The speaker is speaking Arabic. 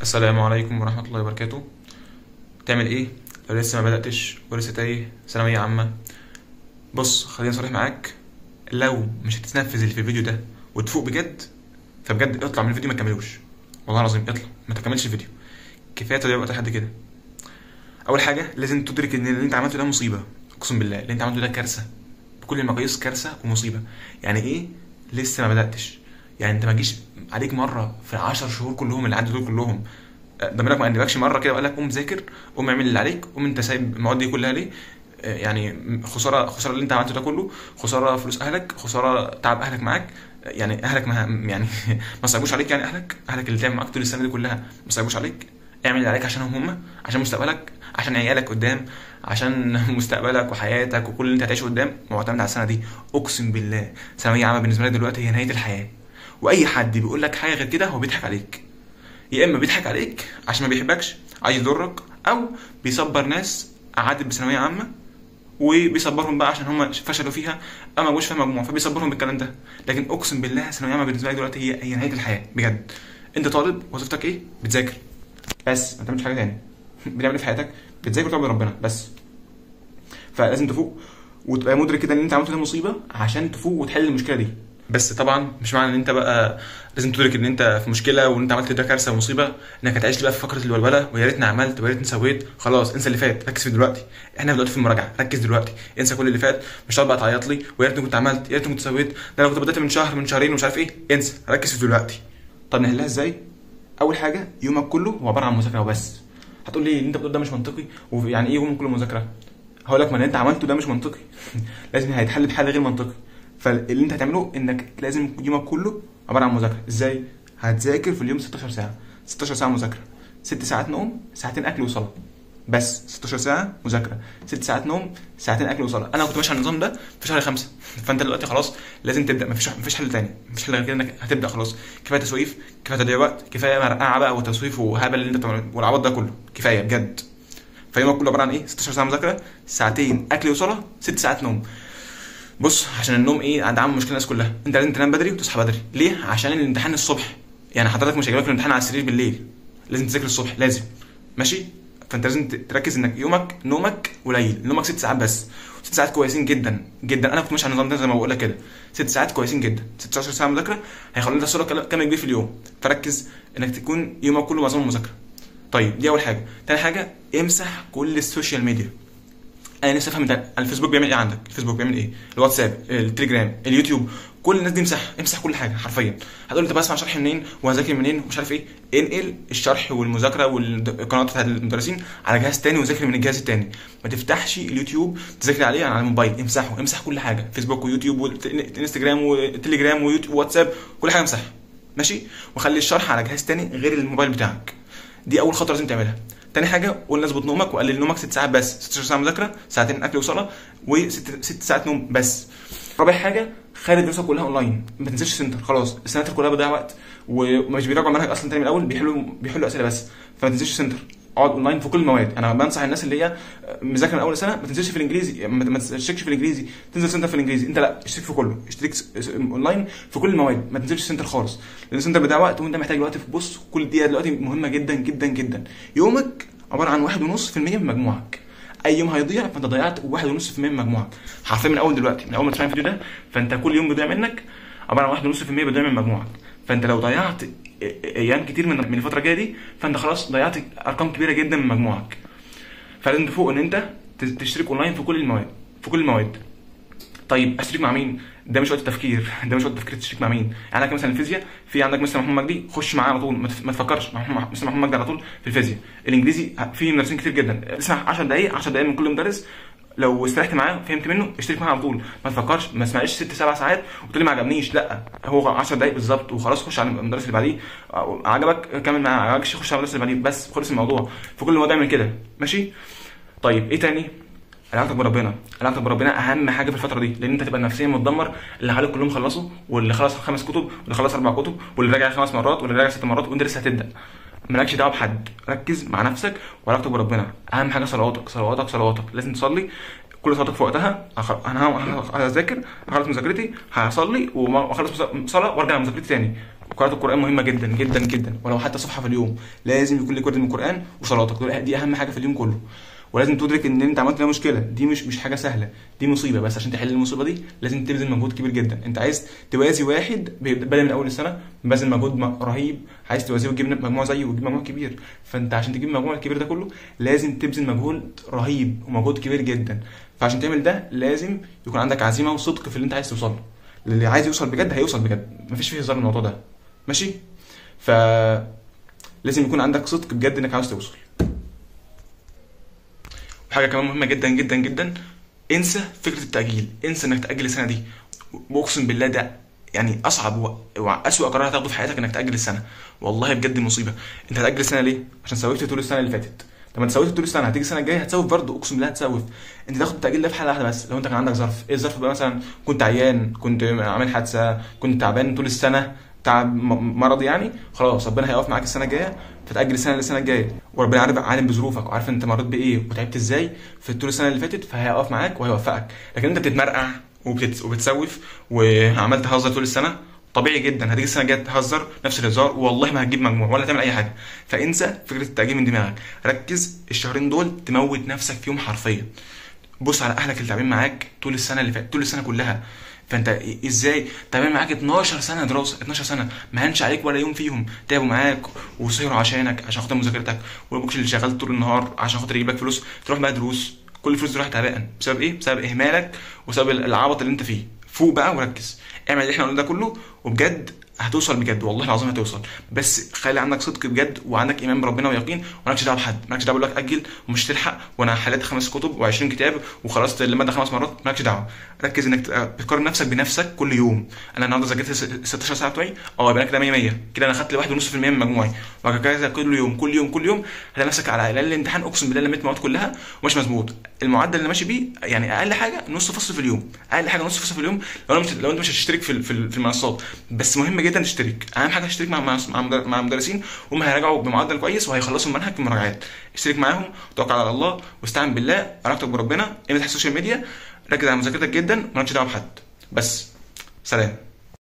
السلام عليكم ورحمة الله وبركاته. تعمل ايه لو لسه ما بدأتش ولسه تايه ثانوية عامة؟ بص، خليني صريح معاك. لو مش هتتنفذ اللي في الفيديو ده وتفوق بجد، فبجد اطلع من الفيديو، ما تكملوش. والله العظيم اطلع، ما تكملش الفيديو. كفاية تضييع وقت لحد كده. اول حاجة لازم تدرك ان اللي انت عملته ده مصيبة. اقسم بالله اللي انت عملته ده كارثة، بكل المقاييس كارثة ومصيبة. يعني ايه لسه ما بدأتش؟ يعني انت ما جيش عليك مرة في 10 شهور كلهم اللي عدوا دول كلهم ضميرك ما قلبكش مره كده وقال لك قوم ذاكر، قوم اعمل اللي عليك، قوم انت سايب المواد دي كلها ليه؟ يعني خساره، خساره اللي انت عملته ده كله، خساره فلوس اهلك، خساره تعب اهلك معاك. يعني اهلك ما يعني ما صعبوش عليك. يعني اهلك اللي تعبوا معاك طول السنه دي كلها ما صعبوش عليك. اعمل اللي عليك عشانهم هم، عشان مستقبلك، عشان عيالك قدام، عشان مستقبلك وحياتك وكل اللي انت هتعيشه قدام معتمد على السنه دي. اقسم بالله ثانويه عامه بالنسبه لك دلوقتي هي نهايه الحياه. واي حد بيقول لك حاجه غير كده هو بيضحك عليك. يا اما بيضحك عليك عشان ما بيحبكش عايز يضرك، او بيصبر ناس عدت بثانويه عامه وبيصبرهم بقى عشان هم فشلوا فيها او ما جوش فيها مجموع فبيصبرهم بالكلام ده. لكن اقسم بالله ثانويه عامه بالنسبه لي دلوقتي هي نهايه الحياه بجد. انت طالب وظيفتك ايه؟ بتذاكر بس، ما بتعملش حاجه تاني. بتعمل ايه في حياتك؟ بتذاكر وتعبد ربنا بس. فلازم تفوق وتبقى مدرك كده ان انت عملت ده مصيبه عشان تفوق وتحل المشكله دي. بس طبعا مش معنى ان انت بقى لازم تدرك ان انت في مشكله وان انت عملت ده كارثه ومصيبه انك هتعيش لي بقى في فقره الولوله ويا ريتني عملت ويا ريتني سويت. خلاص انسى اللي فات، ركز في دلوقتي. احنا دلوقتي في المراجعه، ركز دلوقتي، انسى كل اللي فات. مش هتقعد بقى تعيط لي ويا ريتني كنت عملت، يا ريتني كنت سويت، ده لو كنت بدات من شهر من شهرين ومش عارف ايه. انسى، ركز في دلوقتي. طب نحلها ازاي؟ اول حاجه يومك كله هو عباره عن مذاكره وبس. هتقول لي اللي انت بتقول ده مش منطقي، ويعني ايه يومك كله مذاكره؟ هقول لك ما اللي انت عملته ده مش منطقي. لازم هيتحل بحل غير منطقي. فاللي انت هتعمله انك لازم يومك كله عباره عن مذاكره. ازاي؟ هتذاكر في اليوم 16 ساعه، 16 ساعه مذاكره، 6 ساعات نوم، ساعتين اكل وصلاه. بس 16 ساعه مذاكره، 6 ساعات نوم، ساعتين اكل وصلاه. انا كنت ماشي على النظام ده في شهر 5. فانت دلوقتي خلاص لازم تبدا. مفيش حل تاني، مفيش حل غير كده انك هتبدا. خلاص كفايه تسويف، كفايه تضييع وقت، كفايه مرقعه بقى وتسويف وهبل اللي انت بتعمله والعبط ده كله. كفايه بجد. فيومك كله عباره عن ايه؟ 16 ساعه مذاكره، ساعتين اكل وصلاه، 6 ساعات نوم. بص، عشان النوم ايه عند عم مشكله الناس كلها. انت لازم تنام بدري وتصحى بدري. ليه؟ عشان الامتحان الصبح. يعني حضرتك مش هيجيلك الامتحان على السرير بالليل، لازم تذاكر الصبح لازم. ماشي؟ فانت لازم تركز انك يومك نومك قليل. نومك 6 ساعات بس، 6 ساعات كويسين جدا جدا. انا كنت ماشي على النظام ده زي ما بقول لك كده. 6 ساعات كويسين جدا. 16 ساعه مذاكره هيخلوا لك صوره كامله كبير في اليوم. فركز انك تكون يومك كله معظمه مذاكره. طيب دي اول حاجه. تاني حاجه امسح كل السوشيال ميديا. انا نفسي افهم انت الفيسبوك بيعمل ايه عندك؟ الفيسبوك بيعمل ايه؟ الواتساب، التليجرام، اليوتيوب، كل الناس دي امسح كل حاجه حرفيا. هتقول لي طب اسمع شرح منين وهذاكر منين ومش عارف ايه؟ انقل الشرح والمذاكره والقنوات بتاعت المدرسين على جهاز تاني وذاكر من الجهاز التاني. ما تفتحش اليوتيوب تذاكر عليه على الموبايل. امسحه، امسح كل حاجه، فيسبوك ويوتيوب وانستجرام وتليجرام ويوتيوب واتساب، كل حاجه امسحها. ماشي؟ وخلي الشرح على جهاز تاني غير الموبايل بتاعك. دي اول خطوه لازم تعملها. تاني حاجه قلنا اظبط نومك وقلل نومك 6 ساعات بس، 16 ساعه مذاكره، ساعتين اكل وصلاه، و6 ساعات نوم بس. رابع حاجه خلي الدراسه كلها اونلاين. ما تنساش سنتر. خلاص السناتر كلها بتضيع وقت ومش بيراجعوا المنهج اصلا تاني من الاول، بيحلوا اسئله بس. فما تنساش سنتر. اقعد اونلاين في كل المواد. انا بنصح الناس اللي هي مذاكره من اول سنه ما تنساش في الانجليزي، ما تشتركش في الانجليزي، تنزل سنتر في الانجليزي. انت لا، اشترك في كله، اشترك اونلاين في كل المواد. ما تنساش سنتر خالص، لان السنتر بيضيع وقت وانت محتاج وقت. بص كل دقيقه دلوقتي مهمه جدا جدا جدا. يومك عباره عن 1.5% من مجموعك. اي يوم هيضيع فانت ضيعت 1.5% من مجموعك حرفيا. من اول دلوقتي، من اول ما تسمع الفيديو ده، فانت كل يوم بيضيع منك عباره عن 1.5% بيضيع من مجموعك. فانت لو ضيعت ايام كتير من الفتره الجايه دي فانت خلاص ضيعت ارقام كبيره جدا من مجموعك. فلازم تفوق ان انت تشترك اونلاين في كل المواد، في كل المواد. طيب اشترك مع مين؟ ده مش وقت تفكير. ده مش وقت تفكير تشترك مع مين. يعني عندك مثلا الفيزياء، في عندك مستر محمود مجدي، خش معاه على طول، ما تفكرش مع مستر محمود مجدي على طول في الفيزياء. الانجليزي في مدرسين كتير جدا، اسمع 10 دقائق 10 دقائق من كل مدرس. لو استريحت معاه فهمت منه اشترك معاه على طول. ما تفكرش، ما اسمعش 6 7 ساعات وتقول لي ما عجبنيش. لا، هو 10 دقائق بالظبط وخلاص. خش على المدرس اللي بعديه. عجبك كمل معاه، ما عجبكش خش على المدرس اللي بعديه بس. خلص الموضوع. في كل المواد اعمل كده. ماشي؟ طيب ايه تاني؟ علاقتك بربنا. علاقتك بربنا اهم حاجه في الفتره دي، لان انت تبقى نفسيا متدمر. اللي حواليك كلهم خلصوا، واللي خلص 5 كتب، واللي خلص 4 كتب، واللي راجع 5 مرات، واللي راجع 6 مرات، وانت لسه هتبدا. مالكش دعوه بحد. ركز مع نفسك وعلاقتك بربنا. اهم حاجه صلواتك صلواتك صلواتك. لازم تصلي كل صلاتك في وقتها. انا هذاكر، هخلص مذاكرتي، هصلي واخلص صلاه وارجع لمذاكرتي تاني. قراءة القرآن مهمة جدا جدا جدا، ولو حتى صفحة في اليوم. لازم يكون لك ورد من القرآن وصلاتك، دي أهم حاجة في اليوم كله. ولازم تدرك ان انت عملت مشكله، دي مش حاجه سهله، دي مصيبه. بس عشان تحل المصيبه دي لازم تبذل مجهود كبير جدا. انت عايز توازي واحد بادئ من اول السنه بذل مجهود رهيب، عايز توازيه وتجيب مجموع زيه وتجيب مجموع كبير. فانت عشان تجيب المجموع الكبير ده كله لازم تبذل مجهود رهيب ومجهود كبير جدا. فعشان تعمل ده لازم يكون عندك عزيمه وصدق في اللي انت عايز توصل له. اللي عايز يوصل بجد هيوصل بجد، مفيش فيه هزار الموضوع ده، ماشي؟ ف لازم يكون عندك صدق بجد انك عاوز توصل. حاجه كمان مهمه جدا جدا جدا، انسى فكره التاجيل، انسى انك تاجل السنه دي. واقسم بالله ده يعني اصعب واسوأ قرار هتاخده في حياتك، انك تاجل السنه. والله بجد مصيبه. انت هتاجل السنه ليه؟ عشان سوفت طول السنه اللي فاتت. طب انت سوفت طول السنه، هتيجي السنه الجايه هتسوف برضه، اقسم بالله هتسوف. انت تاخد التاجيل ده في حاله واحده بس، لو انت كان عندك ظرف. ايه الظرف بقى؟ مثلا كنت عيان، كنت عامل حادثه، كنت تعبان طول السنه، تعب مرض يعني، خلاص ربنا هيقف معاك السنه الجايه، فتاجل السنه للسنه الجايه. وربنا عالم بظروفك وعارف انت مريت بايه وتعبت ازاي في طول السنه اللي فاتت، فهيقف معاك وهيوفقك. لكن انت بتتمرقع وبتسوف وعمال تهزر طول السنه، طبيعي جدا هتيجي السنه الجايه تهزر نفس الهزار، والله ما هتجيب مجموع ولا تعمل اي حاجه. فانسى فكره التاجيل من دماغك، ركز الشهرين دول تموت نفسك فيهم حرفيا. بص على اهلك اللي تعبين معاك طول السنه اللي فاتت، طول السنه كلها. فانت ازاي تعبان معاك 12 سنه دراسه، 12 سنه ما هنش عليك ولا يوم فيهم، تعبوا معاك وسهروا عشانك عشان خاطر مذاكرتك، وابوك اللي شغال طول النهار عشان خاطر يجيب لك فلوس، تروح بقى دروس، كل الفلوس دي راحت هباء. بسبب ايه؟ بسبب اهمالك وسبب العبط اللي انت فيه. فوق بقى وركز، اعمل اللي احنا قلنا ده كله، وبجد هتوصل بجد، والله العظيم هتوصل. بس خلي عندك صدق بجد وعندك ايمان بربنا ويقين، ومالكش دعوه بحد، مالكش دعوه بقول لك اجل ومش تلحق وانا حليت 5 كتب و20 كتاب وخلصت الماده 5 مرات، مالكش دعوه. ركز انك بتقارن نفسك بنفسك كل يوم. انا النهارده ذاكرت 16 ساعه بتوعي، يبقى انا كده 100 100 كده، انا خدت 1.5% من مجموعي. وهكذا كل يوم كل يوم كل يوم هتلاقي نفسك على الاقل الامتحان اقسم بالله لميت المواد كلها ومش مظبوط. المعدل اللي ماشي بيه يعني اقل حاجه نص فصل في اليوم، اقل حاجه نص فصل في اليوم. لو انت مش هتشترك في المنصات، بس مهم جدا تشترك. اهم حاجه تشترك مع مدرسين هم هيراجعوا بمعدل كويس وهيخلصوا المنهج في المراجعات. اشترك معاهم، توكل على الله واستعن بالله، علاقتك بربنا، ابعد عن السوشيال ميديا، ركز على مذاكرتك جدا، مالكش دعوه بحد. بس سلام.